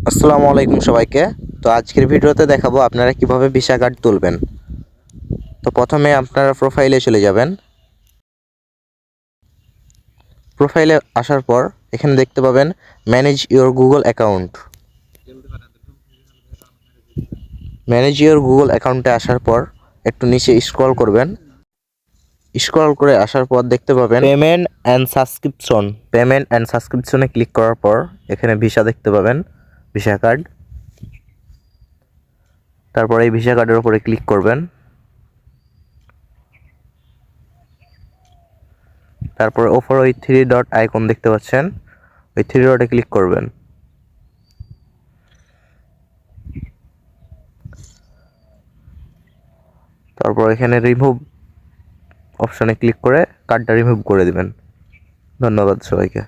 আসসালামু আলাইকুম সবাইকে। তো আজকের ভিডিওতে দেখাবো আপনারা কিভাবে ভিসা কার্ড তুলবেন। তো প্রথমে আপনারা প্রোফাইলে চলে যাবেন। প্রোফাইলে আসার পর এখানে দেখতে পাবেন manage your Google account. Manage your Google অ্যাকাউন্টে আসার পর একটু নিচে স্ক্রল করবেন। স্ক্রল করে আসার পর দেখতে পাবেন payment and subscription. Payment and সাবস্ক্রিপশনে ক্লিক করার পর এখানে ভিসা দেখতে পাবেন, ভিসা কার্ড। তারপর এই ভিসা কার্ডের উপরে ক্লিক করবেন। তারপর ওপর ওই 3 ডট আইকন দেখতে পাচ্ছেন, ওই 3 ডটে ক্লিক করবেন। তারপর এখানে রিমুভ অপশনে ক্লিক করে কার্ডটা রিমুভ করে দিবেন। ধন্যবাদ সবাইকে।